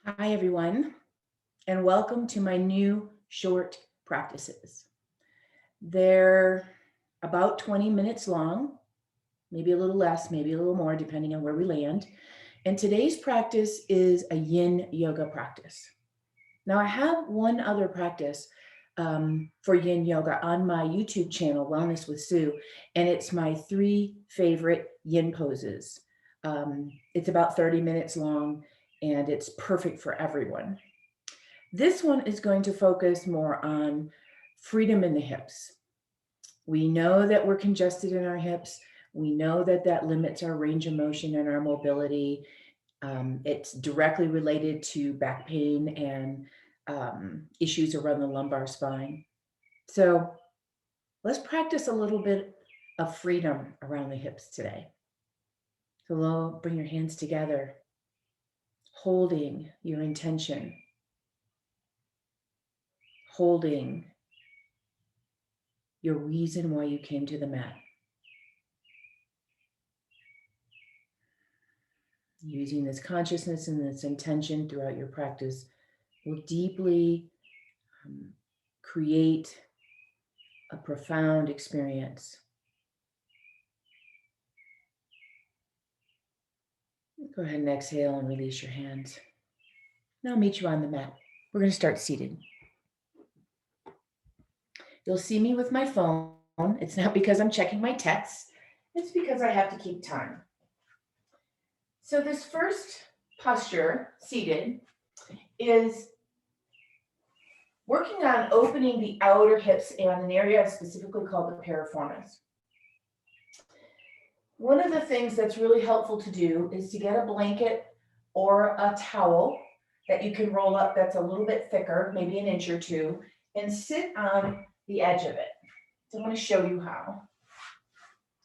Hi, everyone, and welcome to my new short practices. They're about 20 minutes long, maybe a little less, maybe a little more, depending on where we land. And today's practice is a yin yoga practice. Now, I have one other practice for yin yoga on my YouTube channel, Wellness with Sue, and it's my 3 favorite yin poses. It's about 30 minutes long and it's perfect for everyone. This one is going to focus more on freedom in the hips. We know that we're congested in our hips. We know that that limits our range of motion and our mobility. It's directly related to back pain and issues around the lumbar spine. So let's practice a little bit of freedom around the hips today. So bring your hands together, holding your intention, holding your reason why you came to the mat. Using this consciousness and this intention throughout your practice will deeply create a profound experience. Go ahead and exhale and release your hands. Now I'll meet you on the mat. We're going to start seated. You'll see me with my phone. It's not because I'm checking my texts. It's because I have to keep time. So this first posture, seated, is working on opening the outer hips and an area specifically called the piriformis. One of the things that's really helpful to do is to get a blanket or a towel that you can roll up that's a little bit thicker, maybe an inch or two, and sit on the edge of it. So I'm going to show you how.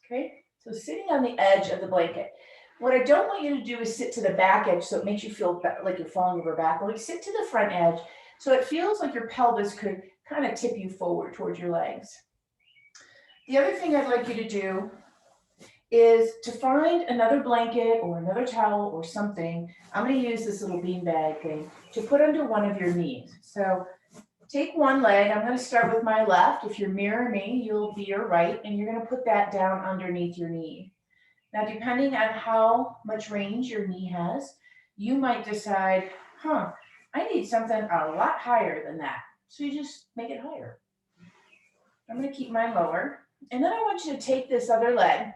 Okay, so sitting on the edge of the blanket. What I don't want you to do is sit to the back edge so it makes you feel like you're falling over backward. Sit to the front edge so it feels like your pelvis could kind of tip you forward towards your legs. The other thing I'd like you to do is to find another blanket or another towel or something. I'm going to use this little beanbag thing to put under one of your knees. So take one leg. I'm going to start with my left. If you're mirror me, you'll be your right, and you're going to put that down underneath your knee. Now, depending on how much range your knee has, you might decide, I need something a lot higher than that. So you just make it higher. I'm going to keep mine lower. And then I want you to take this other leg,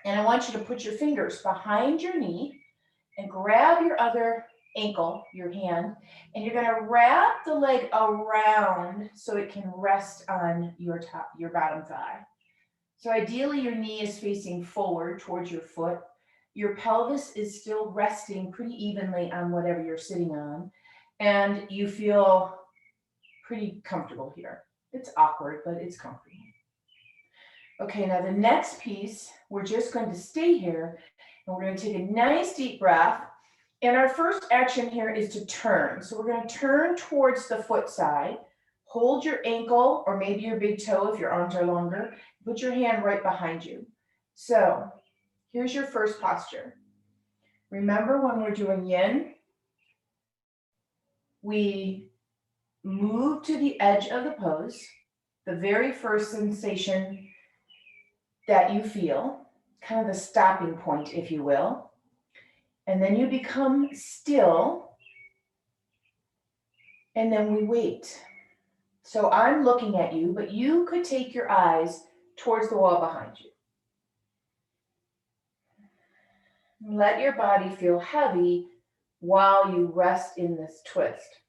and I want you to put your fingers behind your knee and grab your other ankle, your hand, and you're going to wrap the leg around so it can rest on your bottom thigh. So ideally your knee is facing forward towards your foot. Your pelvis is still resting pretty evenly on whatever you're sitting on, and you feel pretty comfortable here. It's awkward, but it's comfortable. Okay, now the next piece, we're just going to stay here, and we're going to take a nice deep breath. And our first action here is to turn. So we're going to turn towards the foot side. Hold your ankle or maybe your big toe if your arms are longer. Put your hand right behind you. So here's your first posture. Remember when we're doing yin, we move to the edge of the pose. The very first sensation that you feel, kind of the stopping point, if you will. And then you become still, and then we wait. So I'm looking at you, but you could take your eyes towards the wall behind you. Let your body feel heavy while you rest in this twist.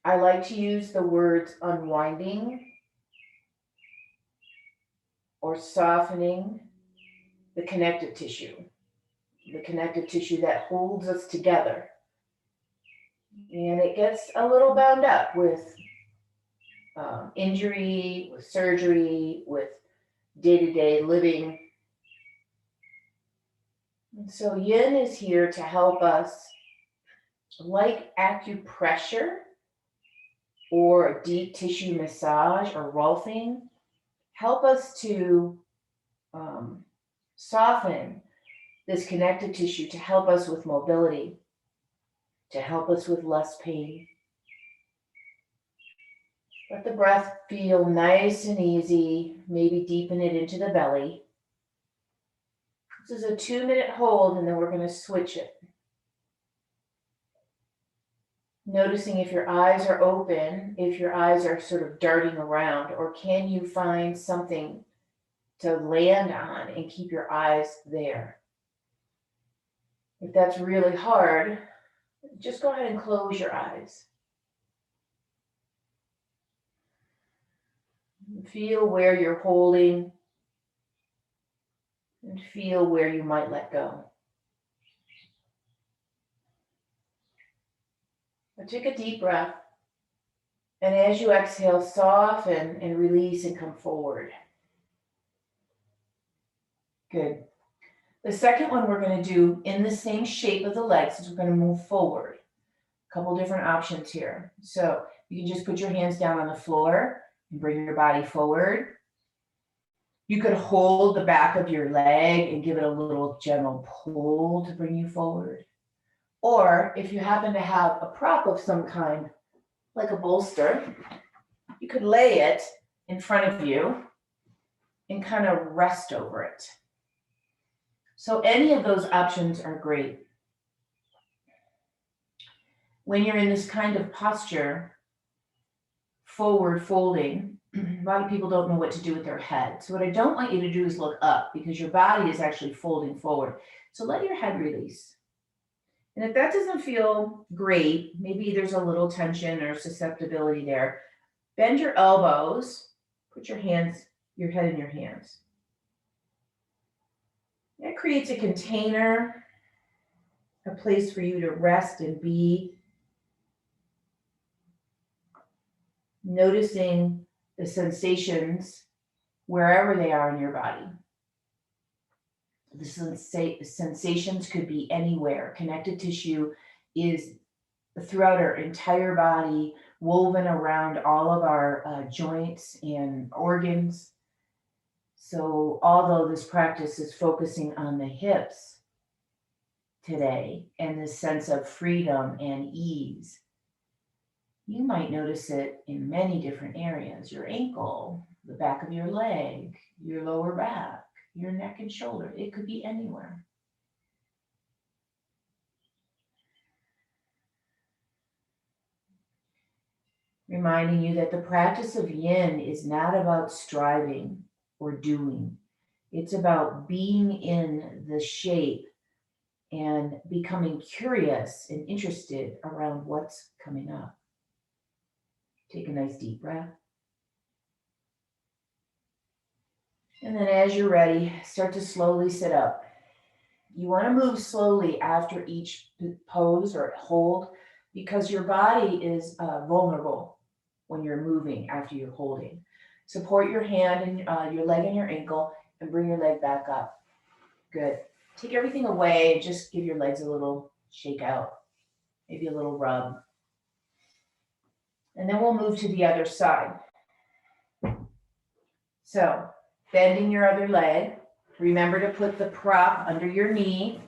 I like to use the words unwinding or softening the connective tissue that holds us together. And it gets a little bound up with injury, with surgery, with day-to-day living. And so yin is here to help us, like acupressure or a deep tissue massage or rolfing, help us to soften this connective tissue to help us with mobility, to help us with less pain. Let the breath feel nice and easy. Maybe deepen it into the belly. This is a 2-minute hold, and then we're going to switch it. Noticing if your eyes are open, if your eyes are sort of darting around, or can you find something to land on and keep your eyes there? If that's really hard, just go ahead and close your eyes. Feel where you're holding and feel where you might let go. Now take a deep breath, and as you exhale, soften and release and come forward. Good. The second one we're going to do in the same shape of the legs is we're going to move forward. A couple different options here. So you can just put your hands down on the floor and bring your body forward. You could hold the back of your leg and give it a little gentle pull to bring you forward. Or if you happen to have a prop of some kind, like a bolster, you could lay it in front of you and kind of rest over it. So any of those options are great. When you're in this kind of posture, forward folding, a lot of people don't know what to do with their head. So what I don't want you to do is look up, because your body is actually folding forward. So let your head release. And if that doesn't feel great, maybe there's a little tension or susceptibility there, bend your elbows, put your head in your hands. That creates a container, a place for you to rest and be. Noticing the sensations wherever they are in your body. The sensations could be anywhere. Connective tissue is throughout our entire body, woven around all of our joints and organs. So although this practice is focusing on the hips today and this sense of freedom and ease, you might notice it in many different areas. Your ankle, the back of your leg, your lower back, your neck and shoulder. It could be anywhere. Reminding you that the practice of yin is not about striving or doing. It's about being in the shape and becoming curious and interested around what's coming up. Take a nice deep breath. And then as you're ready, start to slowly sit up. You want to move slowly after each pose or hold, because your body is vulnerable when you're moving after you're holding. Support your hand and your leg and your ankle and bring your leg back up. Good. Take everything away and just give your legs a little shake out, maybe a little rub. And then we'll move to the other side. So bending your other leg. Remember to put the prop under your knee.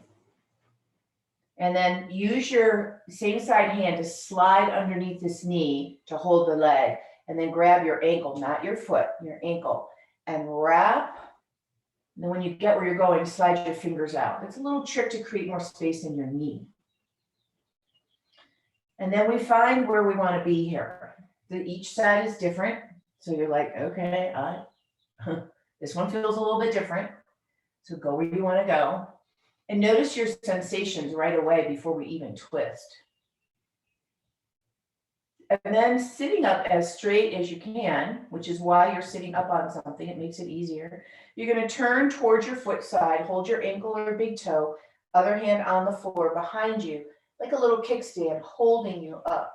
And then use your same side hand to slide underneath this knee to hold the leg. And then grab your ankle, not your foot, your ankle. And wrap. And then when you get where you're going, slide your fingers out. It's a little trick to create more space in your knee. And then we find where we want to be here. Each side is different. So you're like, okay, this one feels a little bit different. So go where you want to go. And notice your sensations right away before we even twist. And then sitting up as straight as you can, which is why you're sitting up on something. It makes it easier. You're going to turn towards your foot side, hold your ankle or big toe, other hand on the floor behind you, like a little kickstand holding you up.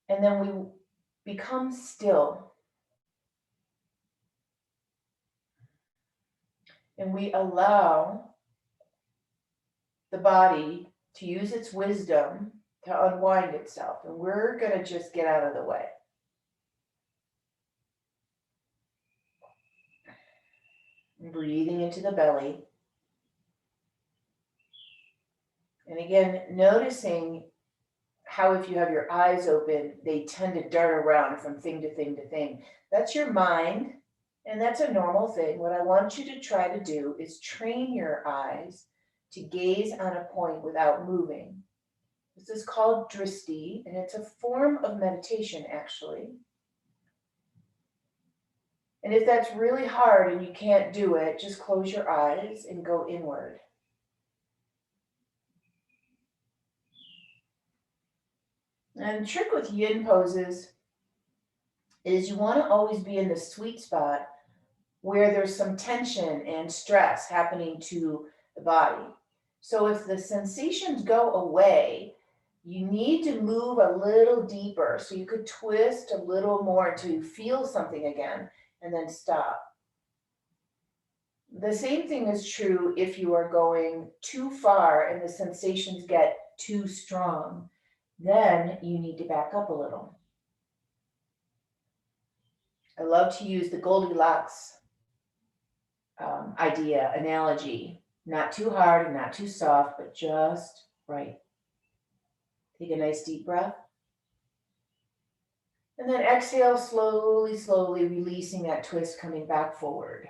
And then we become still. And we allow the body to use its wisdom to unwind itself. And we're going to just get out of the way. Breathing into the belly. And again, noticing how if you have your eyes open, they tend to dart around from thing to thing to thing. That's your mind, and that's a normal thing. What I want you to try to do is train your eyes to gaze on a point without moving. This is called dristi, and it's a form of meditation, actually. And if that's really hard and you can't do it, just close your eyes and go inward. And the trick with yin poses is you want to always be in the sweet spot where there's some tension and stress happening to the body. So if the sensations go away, you need to move a little deeper. So you could twist a little more until you feel something again and then stop. The same thing is true if you are going too far and the sensations get too strong. Then you need to back up a little. I love to use the Goldilocks idea, analogy. Not too hard and not too soft, but just right. Take a nice deep breath. And then exhale slowly, slowly, releasing that twist, coming back forward.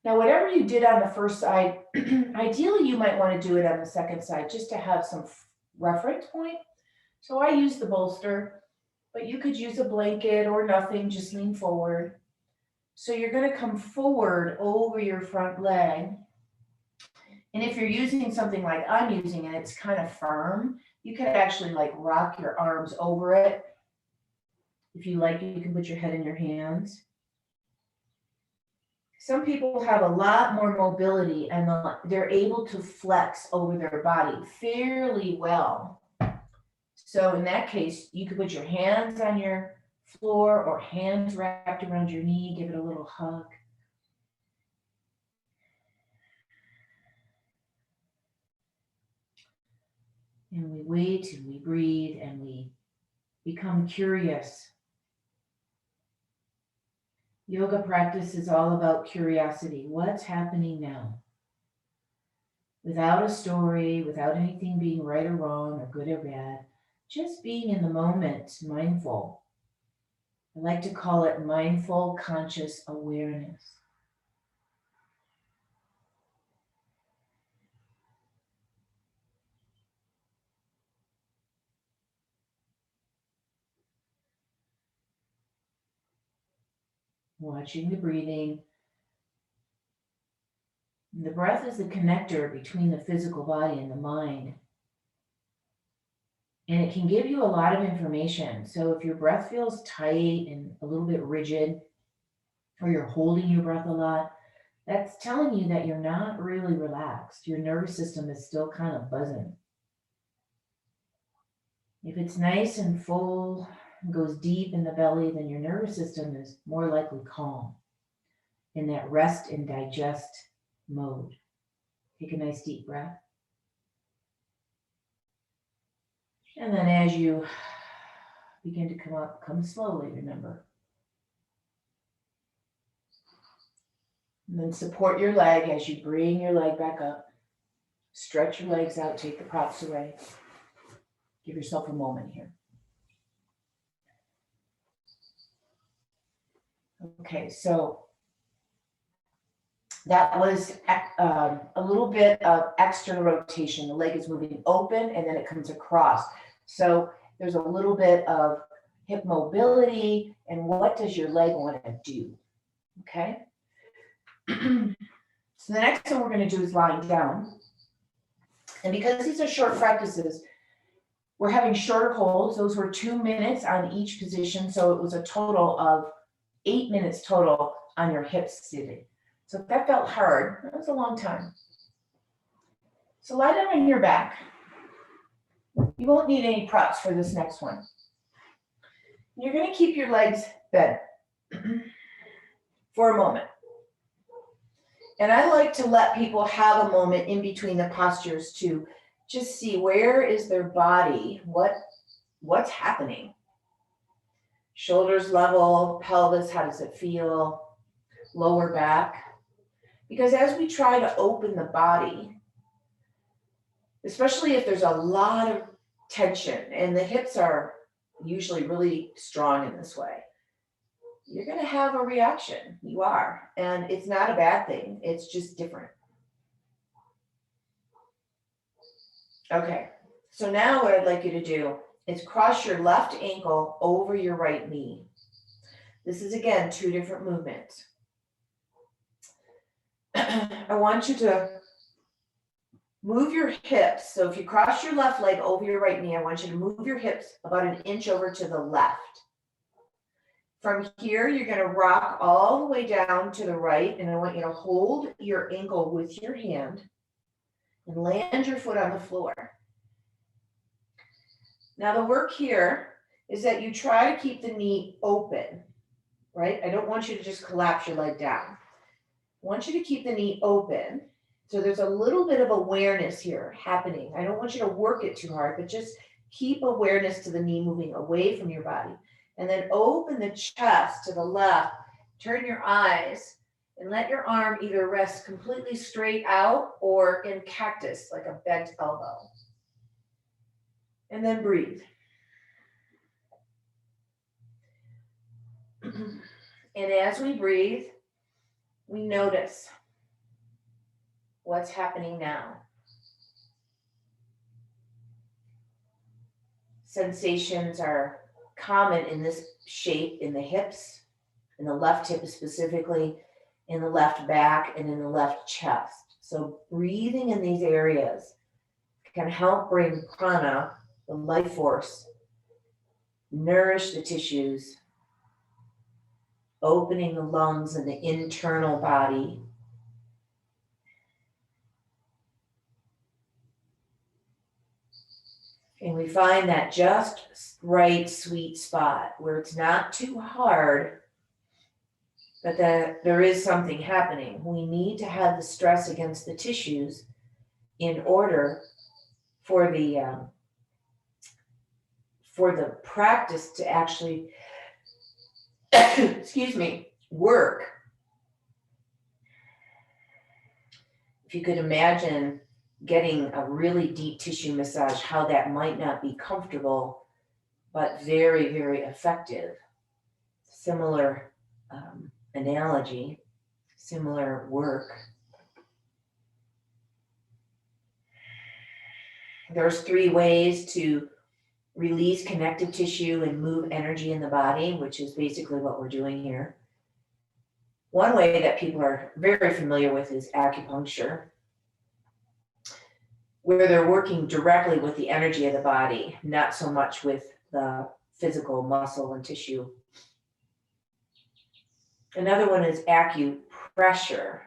Now, whatever you did on the first side, ideally you might want to do it on the second side just to have some reference point. So I use the bolster, but you could use a blanket or nothing, just lean forward. So you're going to come forward over your front leg. And if you're using something like I'm using and it's kind of firm, you can actually like rock your arms over it. If you like, you can put your head in your hands. Some people have a lot more mobility and they're able to flex over their body fairly well. So in that case, you could put your hands on your floor or hands wrapped around your knee, give it a little hug. And we wait and we breathe and we become curious. Yoga practice is all about curiosity. What's happening now? Without a story, without anything being right or wrong or good or bad, just being in the moment, mindful. I like to call it mindful conscious awareness. Watching the breathing. The breath is the connector between the physical body and the mind. And it can give you a lot of information. So if your breath feels tight and a little bit rigid, or you're holding your breath a lot, that's telling you that you're not really relaxed. Your nervous system is still kind of buzzing. If it's nice and full and goes deep in the belly, then your nervous system is more likely calm in that rest and digest mode. Take a nice deep breath. And then as you begin to come up, come slowly, remember. And then support your leg as you bring your leg back up. Stretch your legs out, take the props away. Give yourself a moment here. Okay, so that was a little bit of external rotation. The leg is moving open and then it comes across. So there's a little bit of hip mobility and what does your leg want to do? Okay. So the next thing we're going to do is lying down. And because these are short practices, we're having shorter holds. Those were 2 minutes on each position. So it was a total of 8 minutes total on your hips sitting. So if that felt hard, that was a long time. So lie down on your back. You won't need any props for this next one. You're going to keep your legs bent for a moment. And I like to let people have a moment in between the postures to just see where is their body, what's happening. Shoulders level, pelvis, how does it feel? Lower back. Because as we try to open the body, especially if there's a lot of tension, and the hips are usually really strong in this way. You're going to have a reaction. You are. And it's not a bad thing. It's just different. Okay. So now what I'd like you to do is cross your left ankle over your right knee. This is, again, 2 different movements. I want you to move your hips. So if you cross your left leg over your right knee, I want you to move your hips about 1 inch over to the left. From here, you're going to rock all the way down to the right, and I want you to hold your ankle with your hand and land your foot on the floor. Now the work here is that you try to keep the knee open, right? I don't want you to just collapse your leg down. I want you to keep the knee open. So there's a little bit of awareness here happening. I don't want you to work it too hard, but just keep awareness to the knee moving away from your body. And then open the chest to the left, turn your eyes, and let your arm either rest completely straight out or in cactus, like a bent elbow. And then breathe. And as we breathe, we notice what's happening now. Sensations are common in this shape in the hips, in the left hip specifically, in the left back, and in the left chest. So breathing in these areas can help bring prana, the life force, nourish the tissues, opening the lungs and the internal body. And we find that just right sweet spot where it's not too hard, but that there is something happening. We need to have the stress against the tissues in order for the practice to actually, excuse me, work. If you could imagine getting a really deep tissue massage, how that might not be comfortable, but very, very effective. Similar analogy, similar work. There's 3 ways to release connective tissue and move energy in the body, which is basically what we're doing here. One way that people are very familiar with is acupuncture, where they're working directly with the energy of the body, not so much with the physical muscle and tissue. Another one is acupressure,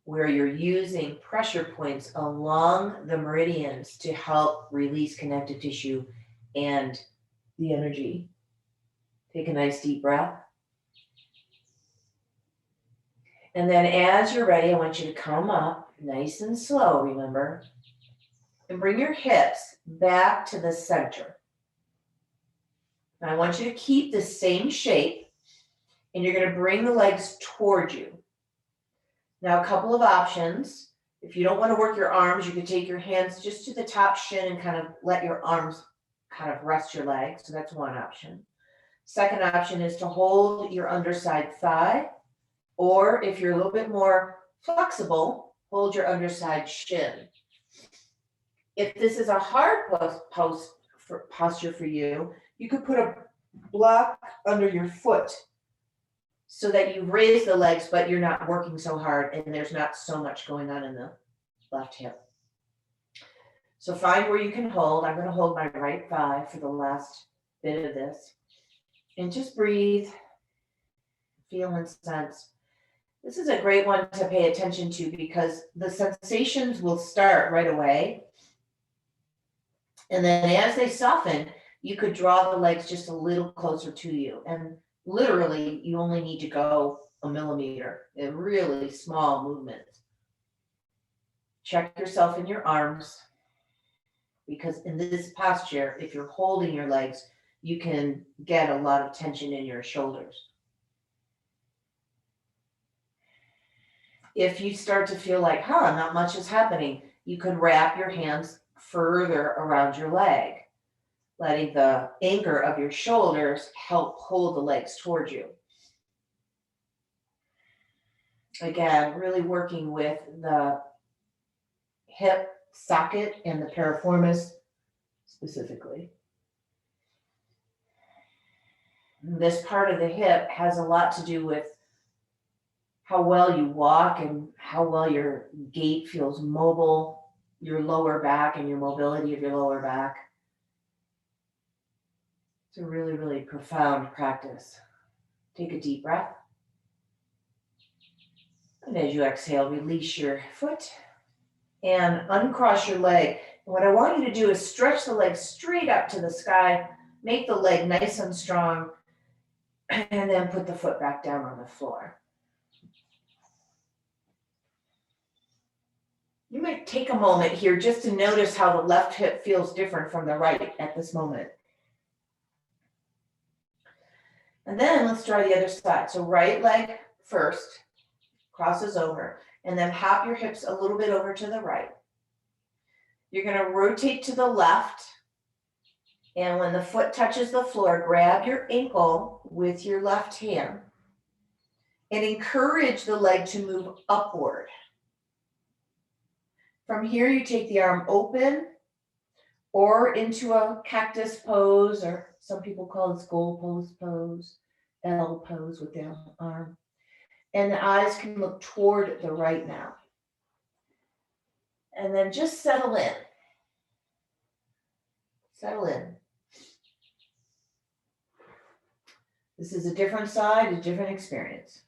where you're using pressure points along the meridians to help release connective tissue and the energy. Take a nice deep breath. And then as you're ready, I want you to come up nice and slow, remember, and bring your hips back to the center. Now I want you to keep the same shape, and you're going to bring the legs toward you. Now, a couple of options. If you don't want to work your arms, you could take your hands just to the top shin and kind of let your arms kind of rest your legs. So that's one option. Second option is to hold your underside thigh, or if you're a little bit more flexible, hold your underside shin. If this is a hard posture for you, you could put a block under your foot so that you raise the legs, but you're not working so hard and there's not so much going on in the left hip. So find where you can hold. I'm going to hold my right thigh for the last bit of this. And just breathe, feel and sense. This is a great one to pay attention to because the sensations will start right away. And then as they soften, you could draw the legs just a little closer to you. And literally, you only need to go a millimeter, a really small movement. Check yourself in your arms, because in this posture, if you're holding your legs, you can get a lot of tension in your shoulders. If you start to feel like, not much is happening, You could wrap your hands further around your leg, letting the anchor of your shoulders help pull the legs towards you. Again, really working with the hip socket and the piriformis specifically. This part of the hip has a lot to do with how well you walk and how well your gait feels mobile, your lower back and your mobility of your lower back. It's a really, really profound practice. Take a deep breath. And as you exhale, release your foot and uncross your leg. And what I want you to do is stretch the leg straight up to the sky, make the leg nice and strong, and then put the foot back down on the floor. You might take a moment here just to notice how the left hip feels different from the right at this moment. And then let's try the other side. So right leg first, crosses over, and then hop your hips a little bit over to the right. You're going to rotate to the left, and when the foot touches the floor, grab your ankle with your left hand and encourage the leg to move upward. From here, you take the arm open or into a cactus pose, or some people call this goalpost pose, L pose with the arm. And the eyes can look toward the right now. And then just settle in. Settle in. This is a different side, a different experience.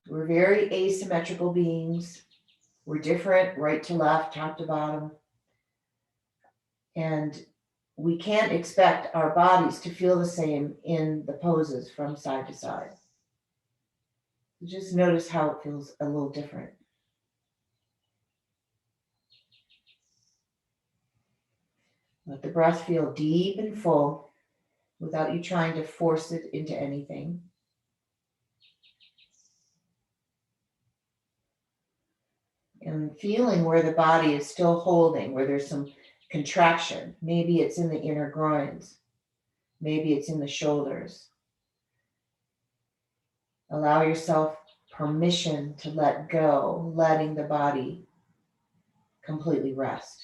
We're very asymmetrical beings. We're different, right to left, top to bottom. And we can't expect our bodies to feel the same in the poses from side to side. Just notice how it feels a little different. Let the breath feel deep and full without you trying to force it into anything. And feeling where the body is still holding, where there's some contraction. Maybe it's in the inner groins. Maybe it's in the shoulders. Allow yourself permission to let go, letting the body completely rest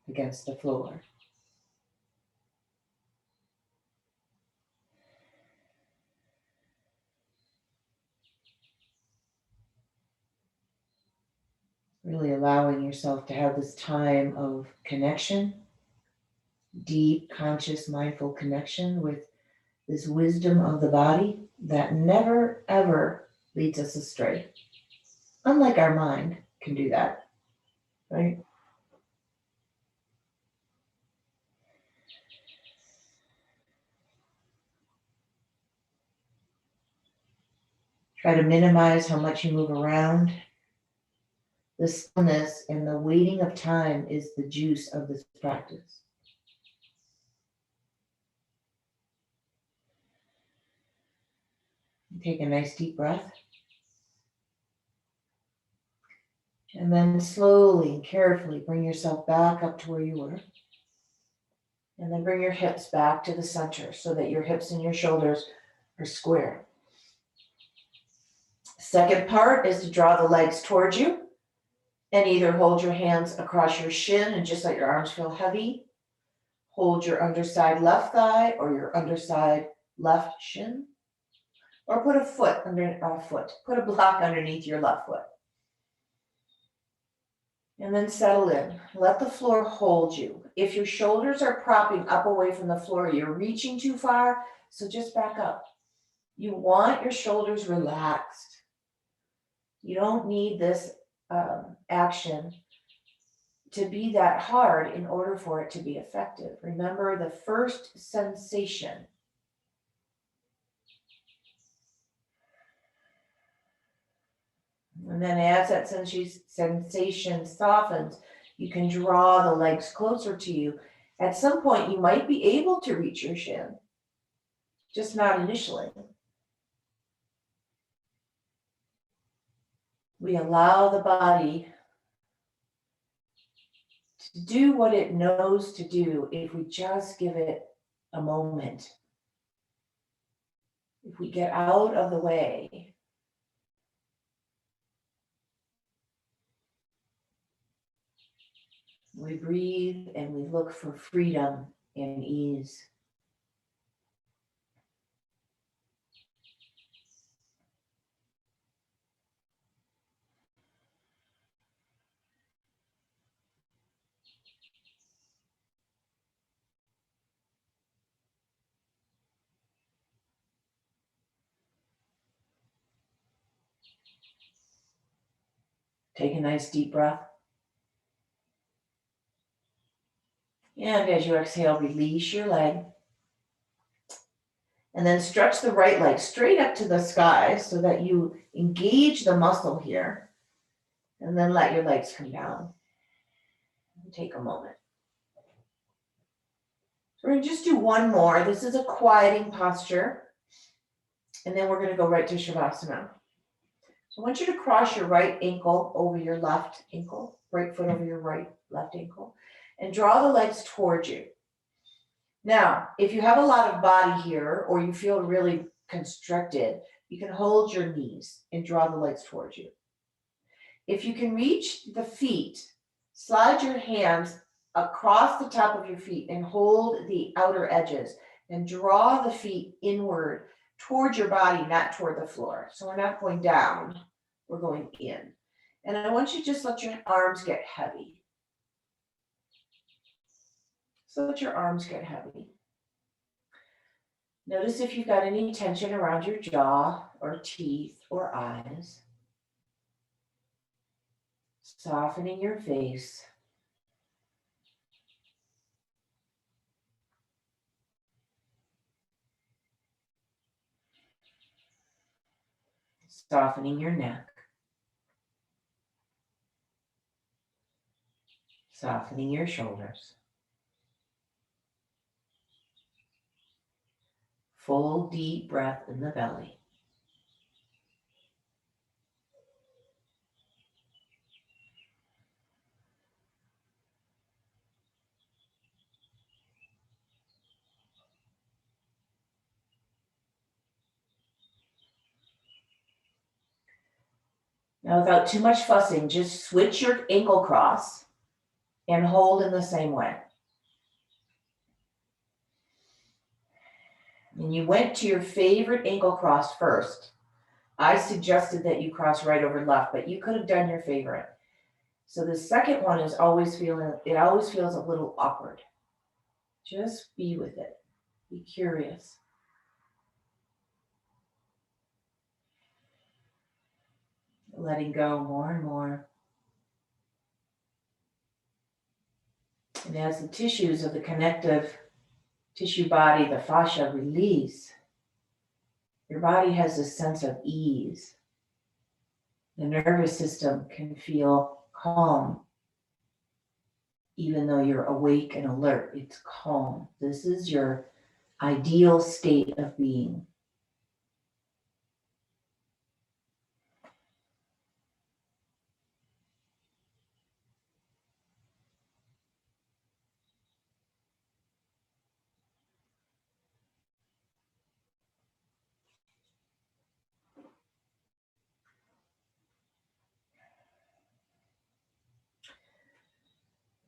against the floor. Really allowing yourself to have this time of connection, deep, conscious, mindful connection with this wisdom of the body that never, ever leads us astray. Unlike our mind can do that, right? Try to minimize how much you move around. The stillness and the waiting of time is the juice of this practice. Take a nice deep breath. And then slowly and carefully bring yourself back up to where you were. And then bring your hips back to the center so that your hips and your shoulders are square. Second part is to draw the legs towards you and either hold your hands across your shin and just let your arms feel heavy. Hold your underside left thigh or your underside left shin. Or put put a block underneath your left foot. And then settle in. Let the floor hold you. If your shoulders are propping up away from the floor, you're reaching too far, so just back up. You want your shoulders relaxed. You don't need this action to be that hard in order for it to be effective. Remember the first sensation. And then as that sensation softens, you can draw the legs closer to you. At some point, you might be able to reach your shin, just not initially. We allow the body to do what it knows to do if we just give it a moment. If we get out of the way. We breathe and we look for freedom and ease. Take a nice deep breath. And as you exhale, release your leg. And then stretch the right leg straight up to the sky so that you engage the muscle here. And then let your legs come down. Take a moment. So we're going to just do one more. This is a quieting posture. And then we're going to go right to Shavasana. So I want you to cross your right ankle over your left ankle, right foot over your left ankle, and draw the legs towards you. Now, if you have a lot of body here or you feel really constricted, you can hold your knees and draw the legs towards you. If you can reach the feet, slide your hands across the top of your feet and hold the outer edges and draw the feet inward towards your body, not toward the floor. So we're not going down, we're going in. And I want you to just let your arms get heavy. So let your arms get heavy. Notice if you've got any tension around your jaw or teeth or eyes. Softening your face. Softening your neck. Softening your shoulders. Full deep breath in the belly. Now, without too much fussing, just switch your ankle cross and hold in the same way. And you went to your favorite ankle cross first. I suggested that you cross right over left, but you could have done your favorite. So the second one is always feels a little awkward. Just be with it. Be curious. Letting go more and more. And as the tissues of the connective tissue body, the fascia, release, your body has a sense of ease. The nervous system can feel calm. Even though you're awake and alert, it's calm. This is your ideal state of being.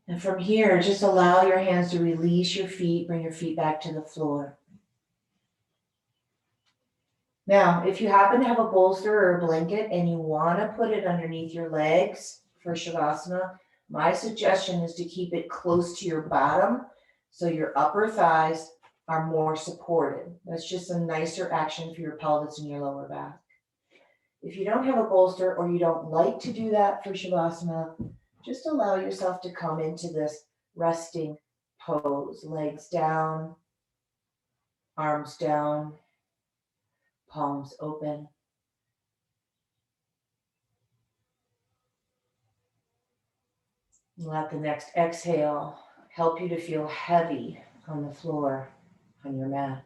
And from here, just allow your hands to release your feet, bring your feet back to the floor. Now, if you happen to have a bolster or a blanket and you want to put it underneath your legs for Shavasana, my suggestion is to keep it close to your bottom so your upper thighs are more supported. That's just a nicer action for your pelvis and your lower back. If you don't have a bolster or you don't like to do that for Shavasana, just allow yourself to come into this resting pose. Legs down, arms down, palms open. Let the next exhale help you to feel heavy on the floor, on your mat.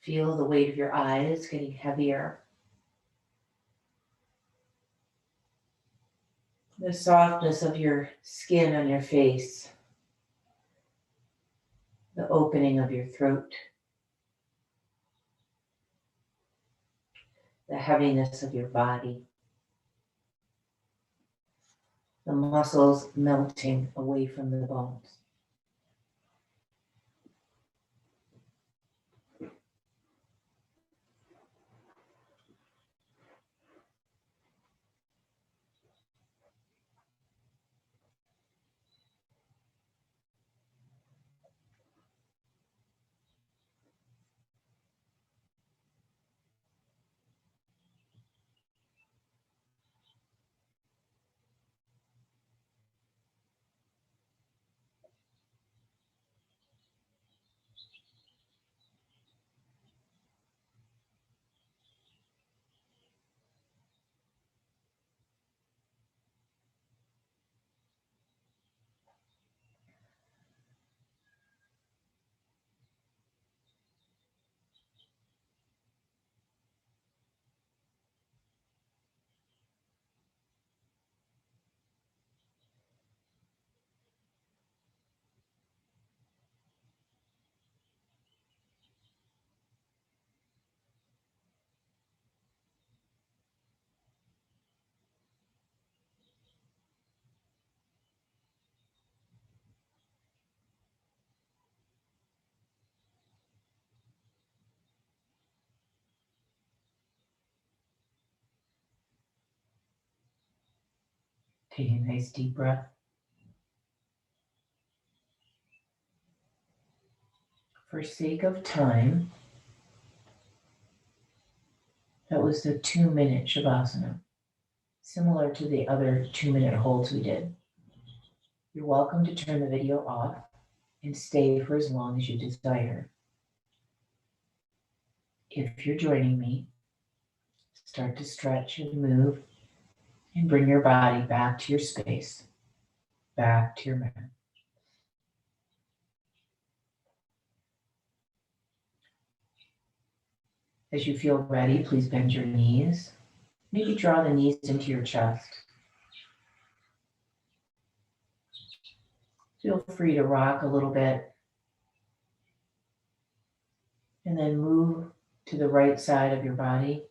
Feel the weight of your eyes getting heavier. The softness of your skin on your face. The opening of your throat. The heaviness of your body. The muscles melting away from the bones. Take a nice deep breath. For sake of time, that was the 2-minute Shavasana, similar to the other 2-minute holds we did. You're welcome to turn the video off and stay for as long as you desire. If you're joining me, start to stretch and move and bring your body back to your space, back to your mat. As you feel ready, please bend your knees. Maybe draw the knees into your chest. Feel free to rock a little bit and then move to the right side of your body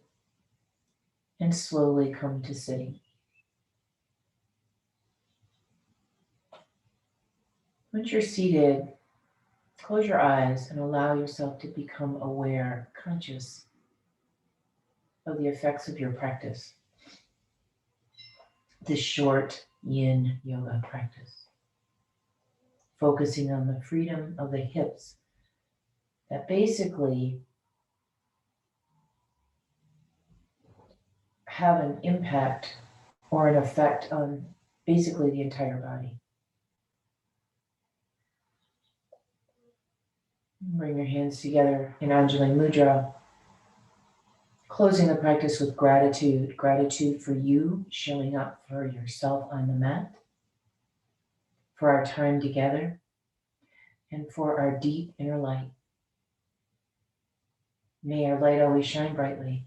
and slowly come to sitting. Once you're seated, close your eyes and allow yourself to become aware, conscious of the effects of your practice. This short yin yoga practice, focusing on the freedom of the hips that basically have an impact or an effect on basically the entire body. Bring your hands together in Anjali Mudra, closing the practice with gratitude. Gratitude for you showing up for yourself on the mat, for our time together, and for our deep inner light. May our light always shine brightly,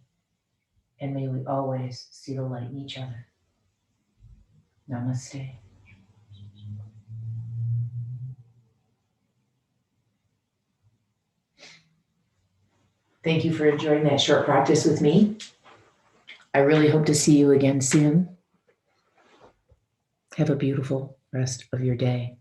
and may we always see the light in each other. Namaste. Thank you for enjoying that short practice with me. I really hope to see you again soon. Have a beautiful rest of your day.